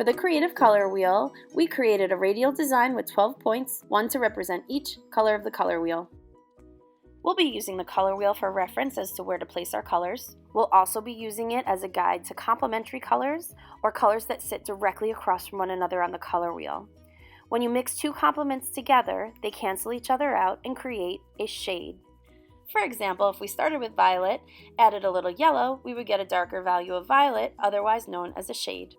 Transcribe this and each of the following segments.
For the creative color wheel, we created a radial design with 12 points, one to represent each color of the color wheel. We'll be using the color wheel for reference as to where to place our colors. We'll also be using it as a guide to complementary colors or colors that sit directly across from one another on the color wheel. When you mix two complements together, they cancel each other out and create a shade. For example, if we started with violet, added a little yellow, we would get a darker value of violet, otherwise known as a shade.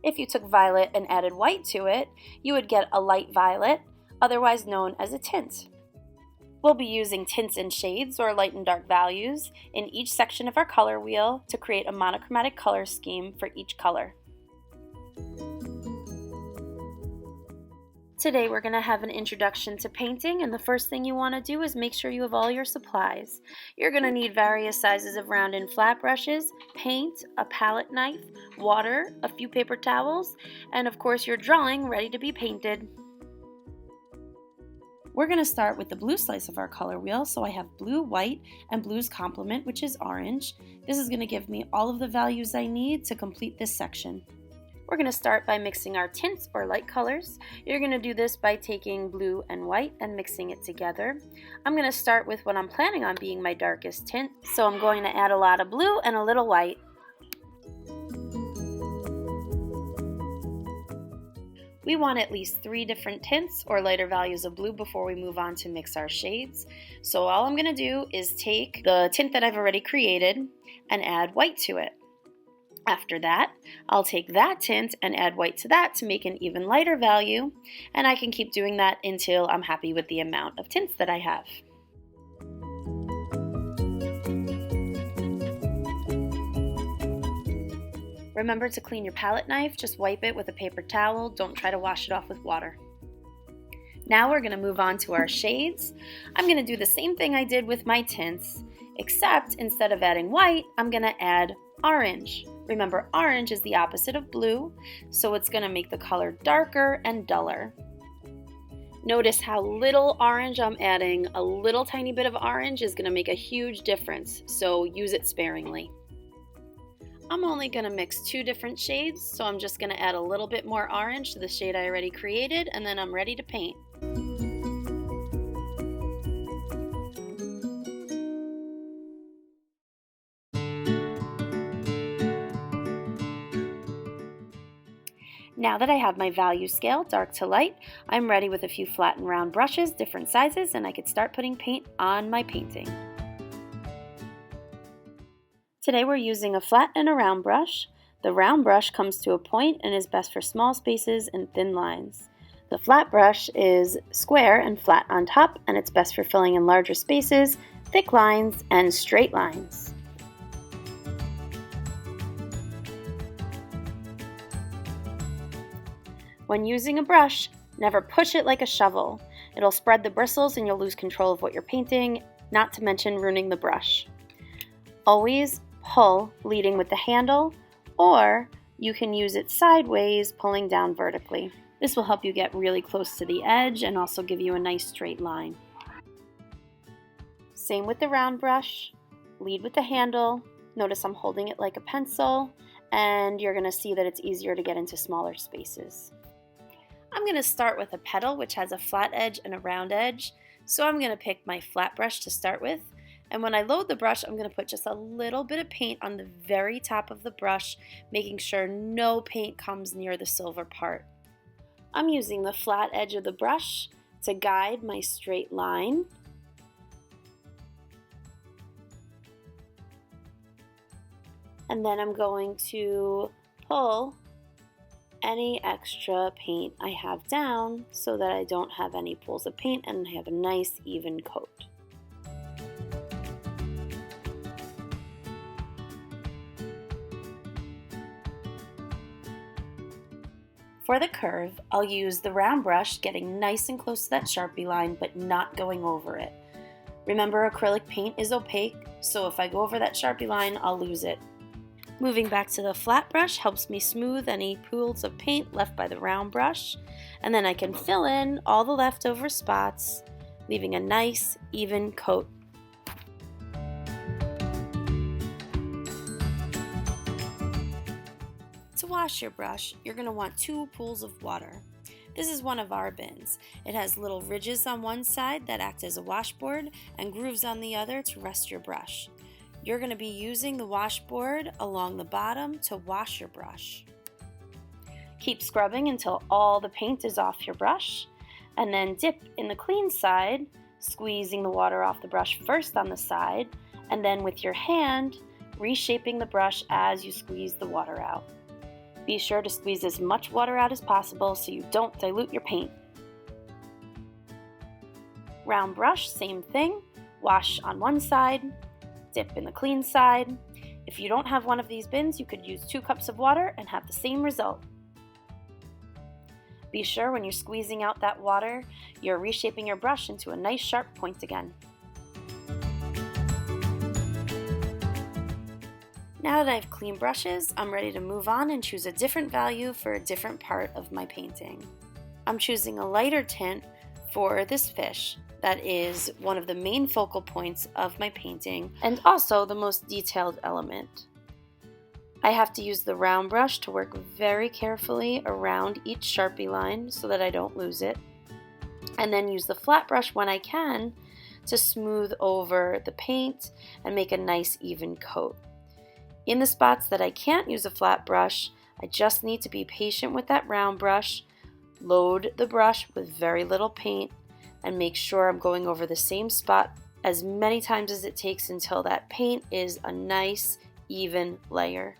If you took violet and added white to it, you would get a light violet, otherwise known as a tint. We'll be using tints and shades, or light and dark values, in each section of our color wheel to create a monochromatic color scheme for each color. Today we're going to have an introduction to painting, and the first thing you want to do is make sure you have all your supplies. You're going to need various sizes of round and flat brushes, paint, a palette knife, water, a few paper towels, and of course your drawing ready to be painted. We're going to start with the blue slice of our color wheel, so I have blue, white, and blue's complement, which is orange. This is going to give me all of the values I need to complete this section. We're going to start by mixing our tints or light colors. You're going to do this by taking blue and white and mixing it together. I'm going to start with what I'm planning on being my darkest tint, so I'm going to add a lot of blue and a little white. We want at least 3 different tints or lighter values of blue before we move on to mix our shades. So all I'm going to do is take the tint that I've already created and add white to it. After that, I'll take that tint and add white to that to make an even lighter value, and I can keep doing that until I'm happy with the amount of tints that I have. Remember to clean your palette knife, just wipe it with a paper towel, don't try to wash it off with water. Now we're going to move on to our shades. I'm going to do the same thing I did with my tints, except instead of adding white, I'm going to add orange. Remember, orange is the opposite of blue, so it's going to make the color darker and duller. Notice how little orange I'm adding. A little tiny bit of orange is going to make a huge difference, so use it sparingly. I'm only going to mix 2 different shades, so I'm just going to add a little bit more orange to the shade I already created, and then I'm ready to paint. Now that I have my value scale, dark to light, I'm ready with a few flat and round brushes, different sizes, and I could start putting paint on my painting. Today we're using a flat and a round brush. The round brush comes to a point and is best for small spaces and thin lines. The flat brush is square and flat on top, and it's best for filling in larger spaces, thick lines, and straight lines. When using a brush, never push it like a shovel. It'll spread the bristles and you'll lose control of what you're painting, not to mention ruining the brush. Always pull, leading with the handle, or you can use it sideways, pulling down vertically. This will help you get really close to the edge and also give you a nice straight line. Same with the round brush. Lead with the handle. Notice I'm holding it like a pencil, and you're going to see that it's easier to get into smaller spaces. I'm going to start with a petal which has a flat edge and a round edge, so I'm going to pick my flat brush to start with, and when I load the brush I'm going to put just a little bit of paint on the very top of the brush, making sure no paint comes near the silver part. I'm using the flat edge of the brush to guide my straight line. And then I'm going to pull any extra paint I have down so that I don't have any pools of paint and have a nice even coat. For the curve, I'll use the round brush, getting nice and close to that Sharpie line, but not going over it. Remember, acrylic paint is opaque, so if I go over that Sharpie line, I'll lose it. Moving back to the flat brush helps me smooth any pools of paint left by the round brush, and then I can fill in all the leftover spots, leaving a nice, even coat. To wash your brush, you're going to want 2 pools of water. This is one of our bins. It has little ridges on one side that act as a washboard and grooves on the other to rest your brush. You're going to be using the washboard along the bottom to wash your brush. Keep scrubbing until all the paint is off your brush, and then dip in the clean side, squeezing the water off the brush first on the side, and then with your hand, reshaping the brush as you squeeze the water out. Be sure to squeeze as much water out as possible so you don't dilute your paint. Round brush, same thing. Wash on one side, dip in the clean side. If you don't have one of these bins, you could use 2 cups of water and have the same result. Be sure when you're squeezing out that water, you're reshaping your brush into a nice sharp point again. Now that I have clean brushes, I'm ready to move on and choose a different value for a different part of my painting. I'm choosing a lighter tint for this fish that is one of the main focal points of my painting and also the most detailed element. I have to use the round brush to work very carefully around each Sharpie line so that I don't lose it, and then use the flat brush when I can to smooth over the paint and make a nice even coat. In the spots that I can't use a flat brush, I just need to be patient with that round brush, load the brush with very little paint, and make sure I'm going over the same spot as many times as it takes until that paint is a nice even layer.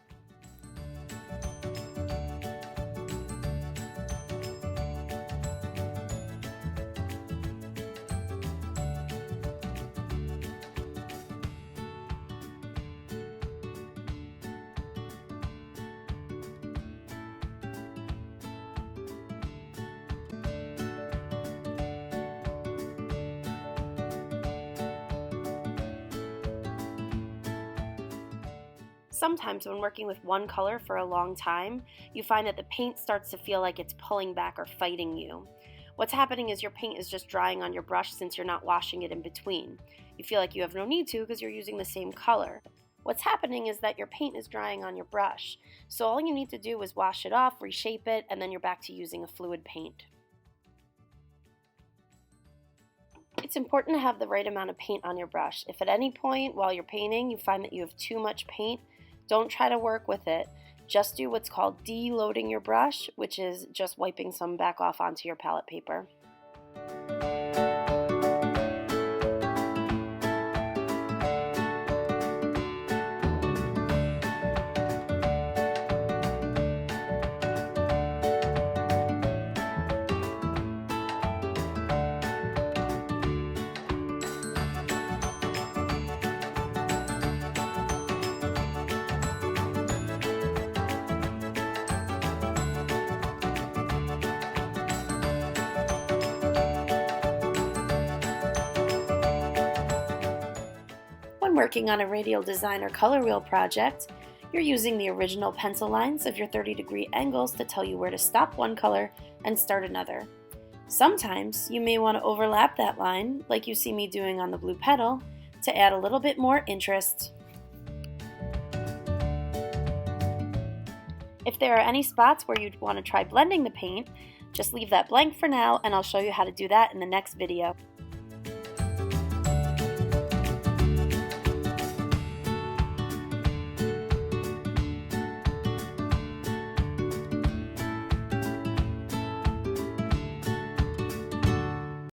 Sometimes when working with one color for a long time, you find that the paint starts to feel like it's pulling back or fighting you. What's happening is your paint is just drying on your brush since you're not washing it in between. You feel like you have no need to because you're using the same color. What's happening is that your paint is drying on your brush. So all you need to do is wash it off, reshape it, and then you're back to using a fluid paint. It's important to have the right amount of paint on your brush. If at any point while you're painting you find that you have too much paint, don't try to work with it. Just do what's called deloading your brush, which is just wiping some back off onto your palette paper. When working on a radial design or color wheel project, you're using the original pencil lines of your 30-degree angles to tell you where to stop one color and start another. Sometimes you may want to overlap that line, like you see me doing on the blue petal, to add a little bit more interest. If there are any spots where you'd want to try blending the paint, just leave that blank for now and I'll show you how to do that in the next video.